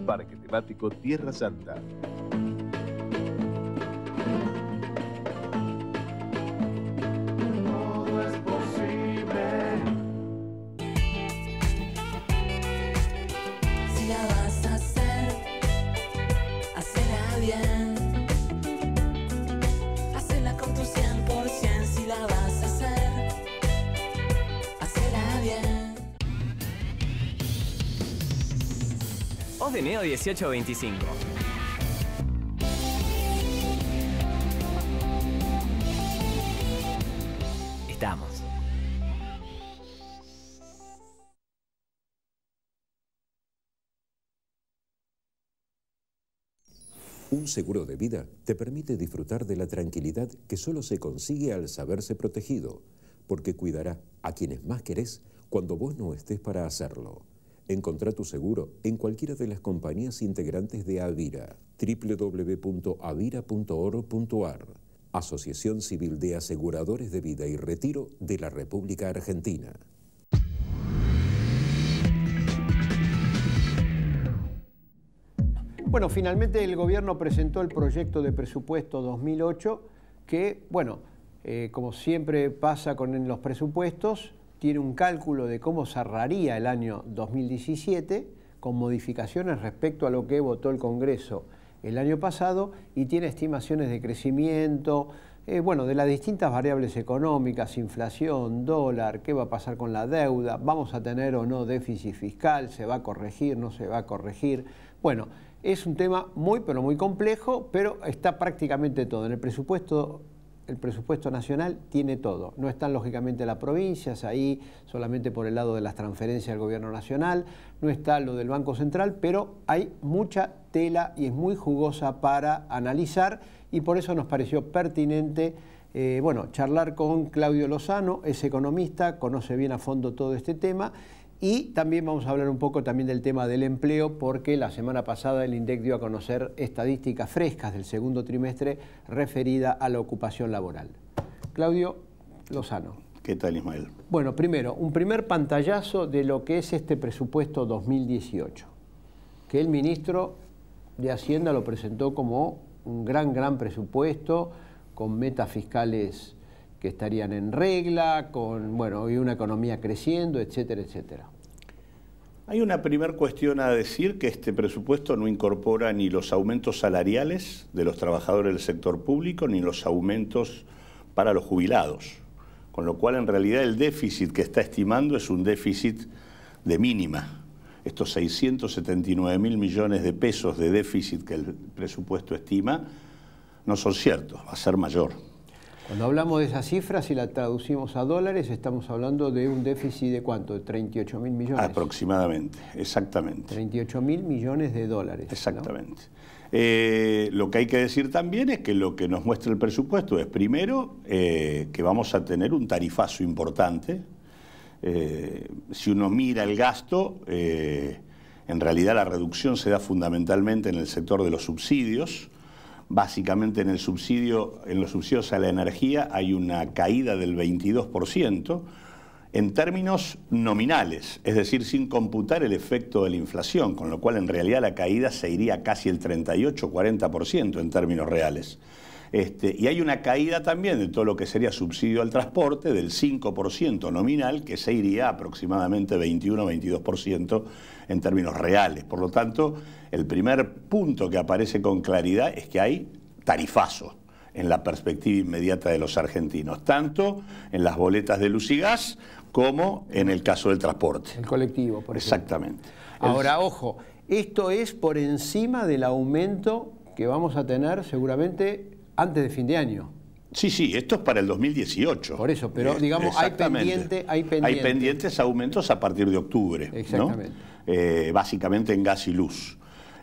Parque Temático Tierra Santa. Todo es posible. Si la vas a hacer, hacela bien. Hacela con tu 100%. Si la vas a hacer, hacela bien. Os de Neo 1825. Estamos. Un seguro de vida te permite disfrutar de la tranquilidad que solo se consigue al saberse protegido, porque cuidará a quienes más querés cuando vos no estés para hacerlo. Encontrá tu seguro en cualquiera de las compañías integrantes de Avira, www.avira.org.ar, Asociación Civil de Aseguradores de Vida y Retiro de la República Argentina. Bueno, finalmente el gobierno presentó el proyecto de presupuesto 2008 que, bueno, como siempre pasa con los presupuestos, tiene un cálculo de cómo cerraría el año 2017 con modificaciones respecto a lo que votó el Congreso el año pasado y tiene estimaciones de crecimiento, bueno, de las distintas variables económicas, inflación, dólar, qué va a pasar con la deuda, vamos a tener o no déficit fiscal, se va a corregir, no se va a corregir. Bueno, es un tema muy, pero muy complejo, pero está prácticamente todo. En el presupuesto nacional tiene todo. No están lógicamente las provincias ahí solamente por el lado de las transferencias del gobierno nacional, no está lo del Banco Central, pero hay mucha tela y es muy jugosa para analizar y por eso nos pareció pertinente bueno, charlar con Claudio Lozano, es economista, conoce bien a fondo todo este tema. Y también vamos a hablar un poco también del tema del empleo, porque la semana pasada el INDEC dio a conocer estadísticas frescas del segundo trimestre referida a la ocupación laboral. Claudio Lozano. ¿Qué tal, Ismael? Bueno, primero, un primer pantallazo de lo que es este presupuesto 2018, que el ministro de Hacienda lo presentó como un gran presupuesto, con metas fiscales que estarían en regla, con bueno, y una economía creciendo, etcétera, etcétera. Hay una primera cuestión a decir, que este presupuesto no incorpora ni los aumentos salariales de los trabajadores del sector público, ni los aumentos para los jubilados. Con lo cual, en realidad, el déficit que está estimando es un déficit de mínima. Estos 679.000 millones de pesos de déficit que el presupuesto estima no son ciertos, va a ser mayor. Cuando hablamos de esa cifra, si la traducimos a dólares, estamos hablando de un déficit de ¿cuánto? ¿De 38.000 millones? Aproximadamente, exactamente. 38.000 millones de dólares. Exactamente. ¿No? Lo que hay que decir también es que lo que nos muestra el presupuesto es, primero, que vamos a tener un tarifazo importante. Si uno mira el gasto, en realidad la reducción se da fundamentalmente en el sector de los subsidios. Básicamente en los subsidios a la energía hay una caída del 22% en términos nominales, es decir, sin computar el efecto de la inflación, con lo cual en realidad la caída se iría casi el 38-40% en términos reales. Y hay una caída también de todo lo que sería subsidio al transporte del 5% nominal, que se iría aproximadamente 21-22% en términos reales. Por lo tanto, el primer punto que aparece con claridad es que hay tarifazo en la perspectiva inmediata de los argentinos, tanto en las boletas de luz y gas como en el caso del transporte. El colectivo, por ejemplo. Exactamente. Ahora, ojo, esto es por encima del aumento que vamos a tener seguramente antes de fin de año. Sí, esto es para el 2018. Por eso, pero digamos, hay pendientes aumentos a partir de octubre. Exactamente. ¿No? Básicamente en gas y luz.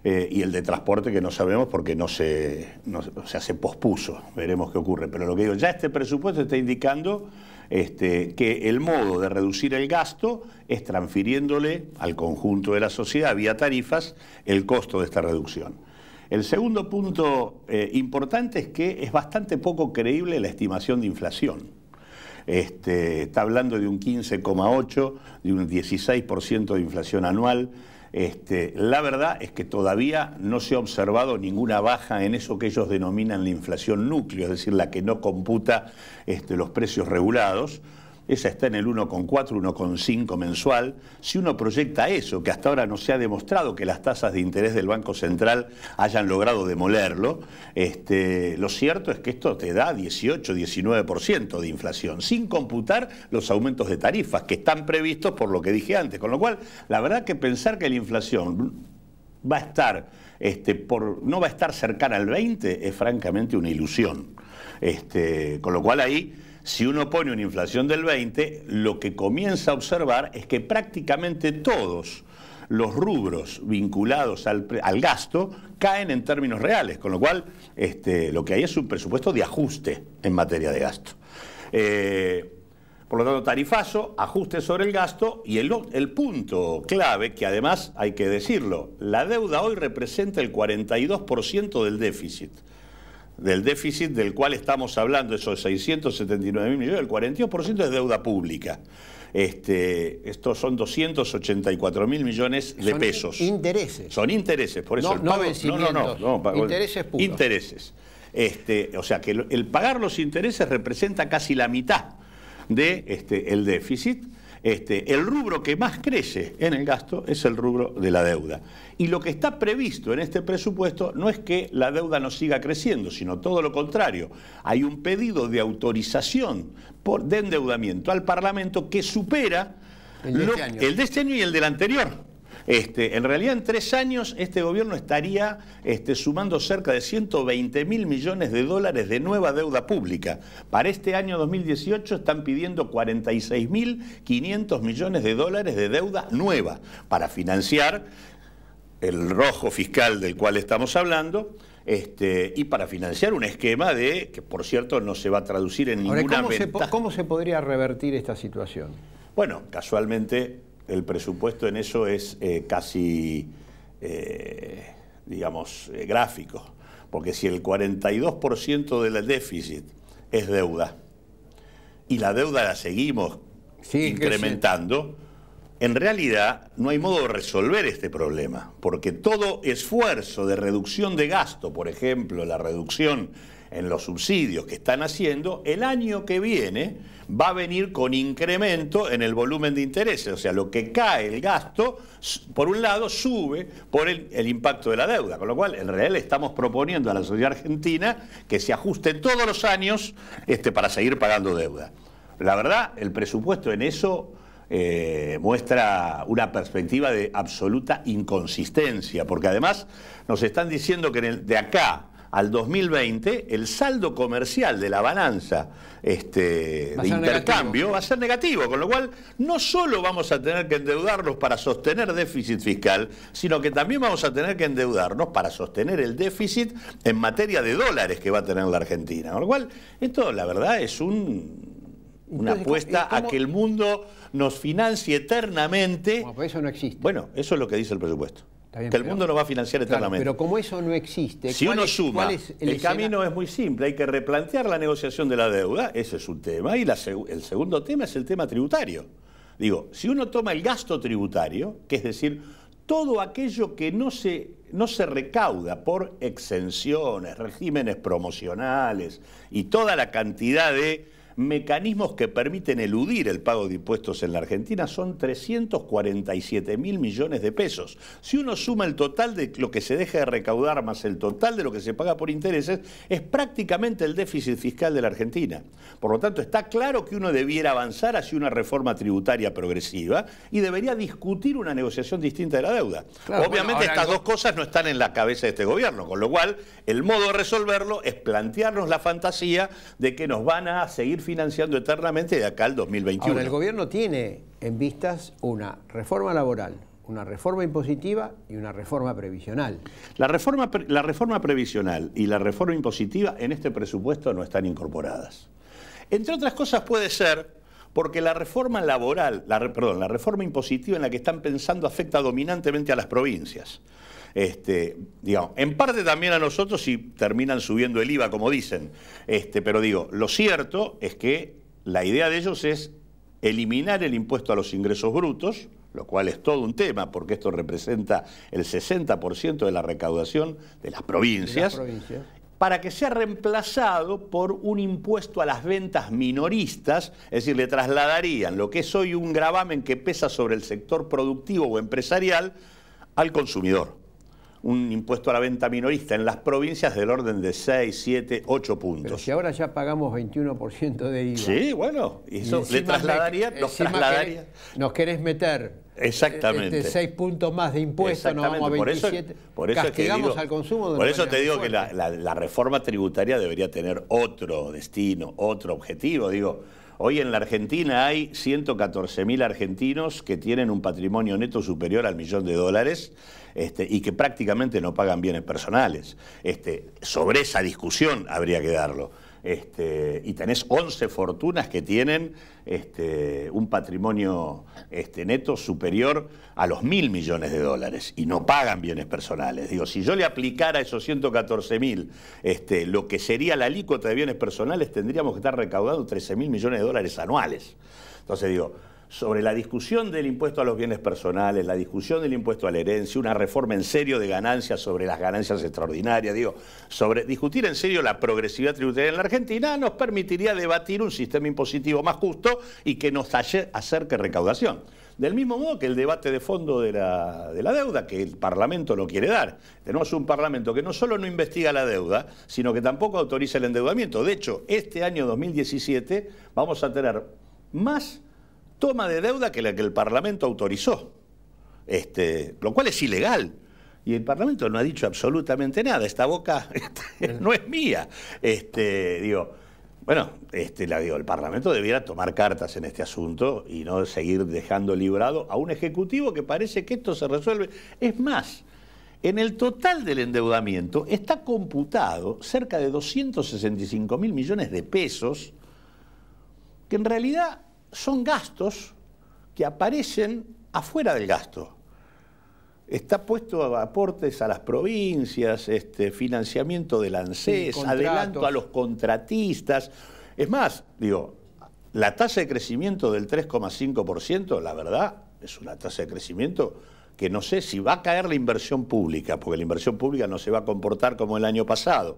Y el de transporte que no sabemos porque se pospuso. Veremos qué ocurre. Pero lo que digo, ya este presupuesto está indicando que el modo de reducir el gasto es transfiriéndole al conjunto de la sociedad vía tarifas el costo de esta reducción. El segundo punto importante es que es bastante poco creíble la estimación de inflación. Está hablando de un 15,8%, de un 16% de inflación anual. La verdad es que todavía no se ha observado ninguna baja en eso que ellos denominan la inflación núcleo, es decir, la que no computa los precios regulados. Esa está en el 1,4, 1,5 mensual. Si uno proyecta eso, que hasta ahora no se ha demostrado que las tasas de interés del Banco Central hayan logrado demolerlo, lo cierto es que esto te da 18, 19% de inflación, sin computar los aumentos de tarifas que están previstos por lo que dije antes. Con lo cual, la verdad que pensar que la inflación va a estar, no va a estar cercana al 20 es francamente una ilusión. Con lo cual ahí, si uno pone una inflación del 20, lo que comienza a observar es que prácticamente todos los rubros vinculados al gasto caen en términos reales, con lo cual lo que hay es un presupuesto de ajuste en materia de gasto. Por lo tanto, tarifazo, ajuste sobre el gasto y el punto clave, que además hay que decirlo, la deuda hoy representa el 42% del déficit del cual estamos hablando, esos 679.000 millones, el 42% es deuda pública. Estos son 284.000 millones de pesos. Son intereses. Son intereses, por eso no vencimientos, intereses puros. Intereses. O sea que el pagar los intereses representa casi la mitad de el déficit. El rubro que más crece en el gasto es el rubro de la deuda. Y lo que está previsto en este presupuesto no es que la deuda no siga creciendo, sino todo lo contrario. Hay un pedido de autorización de endeudamiento al Parlamento que supera el de este año y el del anterior. En realidad, en 3 años, este gobierno estaría sumando cerca de 120.000 millones de dólares de nueva deuda pública. Para este año 2018 están pidiendo 46.500 millones de dólares de deuda nueva para financiar el rojo fiscal del cual estamos hablando, y para financiar un esquema que, por cierto, no se va a traducir en ninguna ventaja. ¿Cómo se podría revertir esta situación? Bueno, casualmente el presupuesto en eso es casi, digamos, gráfico, porque si el 42% del déficit es deuda y la deuda la seguimos incrementando, en realidad no hay modo de resolver este problema, porque todo esfuerzo de reducción de gasto, por ejemplo, la reducción en los subsidios que están haciendo, el año que viene va a venir con incremento en el volumen de intereses. O sea, lo que cae el gasto, por un lado, sube por el impacto de la deuda. Con lo cual, en realidad, le estamos proponiendo a la sociedad argentina que se ajuste todos los años para seguir pagando deuda. La verdad, el presupuesto en eso muestra una perspectiva de absoluta inconsistencia, porque además nos están diciendo que de acá al 2020 el saldo comercial de la balanza de intercambio va a ser negativo, con lo cual no solo vamos a tener que endeudarnos para sostener déficit fiscal, sino que también vamos a tener que endeudarnos para sostener el déficit en materia de dólares que va a tener la Argentina. Con lo cual, esto la verdad es una apuesta a que el mundo nos financie eternamente. Bueno, pues eso no existe. Bueno, eso es lo que dice el presupuesto. Bien, que el mundo nos va a financiar eternamente. Pero como eso no existe, si uno suma, el camino es muy simple, hay que replantear la negociación de la deuda, ese es un tema, y el segundo tema es el tema tributario. Digo, si uno toma el gasto tributario, que es decir, todo aquello que no se recauda por exenciones, regímenes promocionales y toda la cantidad de mecanismos que permiten eludir el pago de impuestos en la Argentina, son 347.000 millones de pesos. Si uno suma el total de lo que se deja de recaudar más el total de lo que se paga por intereses, es prácticamente el déficit fiscal de la Argentina. Por lo tanto, está claro que uno debiera avanzar hacia una reforma tributaria progresiva y debería discutir una negociación distinta de la deuda. Claro, obviamente estas dos cosas no están en la cabeza de este gobierno, con lo cual el modo de resolverlo es plantearnos la fantasía de que nos van a seguir financiando eternamente de acá al 2021. Ahora, el gobierno tiene en vistas una reforma laboral, una reforma impositiva y una reforma previsional. La reforma previsional y la reforma impositiva en este presupuesto no están incorporadas. Entre otras cosas puede ser porque la reforma laboral, la reforma impositiva en la que están pensando afecta dominantemente a las provincias. Digamos, en parte también a nosotros si terminan subiendo el IVA, como dicen. Pero digo, lo cierto es que la idea de ellos es eliminar el impuesto a los ingresos brutos, lo cual es todo un tema, porque esto representa el 60% de la recaudación de las provincias, para que sea reemplazado por un impuesto a las ventas minoristas, es decir, le trasladarían lo que es hoy un gravamen que pesa sobre el sector productivo o empresarial al consumidor. Un impuesto a la venta minorista en las provincias del orden de 6, 7, 8 puntos. Pero si ahora ya pagamos 21% de IVA. Sí, bueno, eso le trasladaría, nos querés meter exactamente 6 puntos más de impuestos, nos vamos a 27. Por eso castigamos es que al consumo. Por eso te digo que la reforma tributaria debería tener otro destino, otro objetivo. Digo, hoy en la Argentina hay 114.000 argentinos que tienen un patrimonio neto superior al $1.000.000 y que prácticamente no pagan bienes personales. Sobre esa discusión habría que darlo. Y tenés 11 fortunas que tienen un patrimonio neto superior a los $1.000.000.000 y no pagan bienes personales. Digo, si yo le aplicara a esos 114.000 lo que sería la alícuota de bienes personales, tendríamos que estar recaudando $13.000.000.000 anuales. Entonces digo, sobre la discusión del impuesto a los bienes personales, la discusión del impuesto a la herencia, una reforma en serio de ganancias sobre las ganancias extraordinarias, digo, sobre discutir en serio la progresividad tributaria en la Argentina nos permitiría debatir un sistema impositivo más justo y que nos acerque recaudación. Del mismo modo que el debate de fondo de la deuda, que el Parlamento no quiere dar. Tenemos un Parlamento que no solo no investiga la deuda, sino que tampoco autoriza el endeudamiento. De hecho, este año 2017 vamos a tener más toma de deuda que la que el Parlamento autorizó, lo cual es ilegal. Y el Parlamento no ha dicho absolutamente nada. Esta boca no es mía. El Parlamento debiera tomar cartas en este asunto y no seguir dejando librado a un Ejecutivo que parece que esto se resuelve. Es más, en el total del endeudamiento está computado cerca de 265.000 millones de pesos que en realidad son gastos que aparecen afuera del gasto. Está puesto a aportes a las provincias, financiamiento del ANSES, adelanto a los contratistas. Es más, digo, la tasa de crecimiento del 3,5%, la verdad, es una tasa de crecimiento que no sé si va a caer la inversión pública, porque la inversión pública no se va a comportar como el año pasado.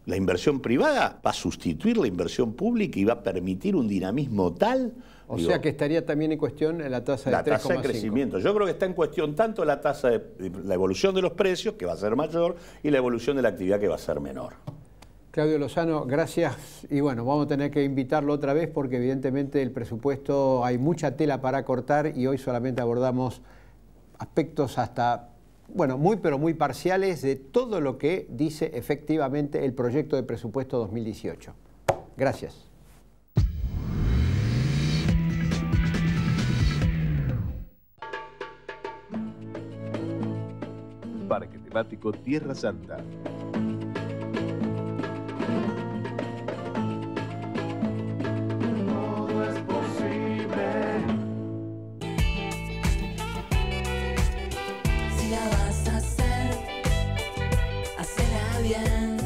La inversión privada va a sustituir la inversión pública y va a permitir un dinamismo tal. O sea que estaría también en cuestión la tasa de 3,5. La tasa de crecimiento. Yo creo que está en cuestión tanto la tasa de la evolución de los precios, que va a ser mayor, y la evolución de la actividad, que va a ser menor. Claudio Lozano, gracias. Y bueno, vamos a tener que invitarlo otra vez porque evidentemente el presupuesto hay mucha tela para cortar y hoy solamente abordamos aspectos hasta, bueno, pero muy parciales de todo lo que dice efectivamente el proyecto de presupuesto 2018. Gracias. Parque temático Tierra Santa. Todo es posible. Si la vas a hacer, hacela bien.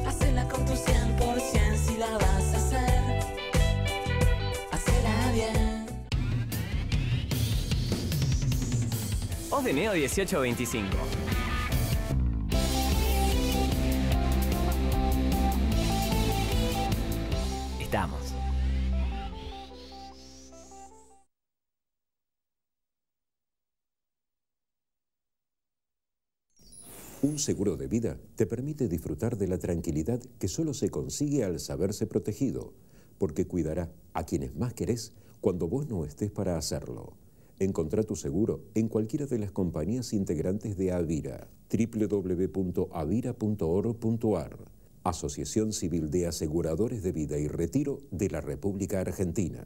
Hacela con tu 100%. Si la vas a hacer, hacela bien. Osdeneo 1825. Estamos. Un seguro de vida te permite disfrutar de la tranquilidad que solo se consigue al saberse protegido, porque cuidará a quienes más querés cuando vos no estés para hacerlo. Encontrá tu seguro en cualquiera de las compañías integrantes de Avira, www.avira.org.ar, Asociación Civil de Aseguradores de Vida y Retiro de la República Argentina.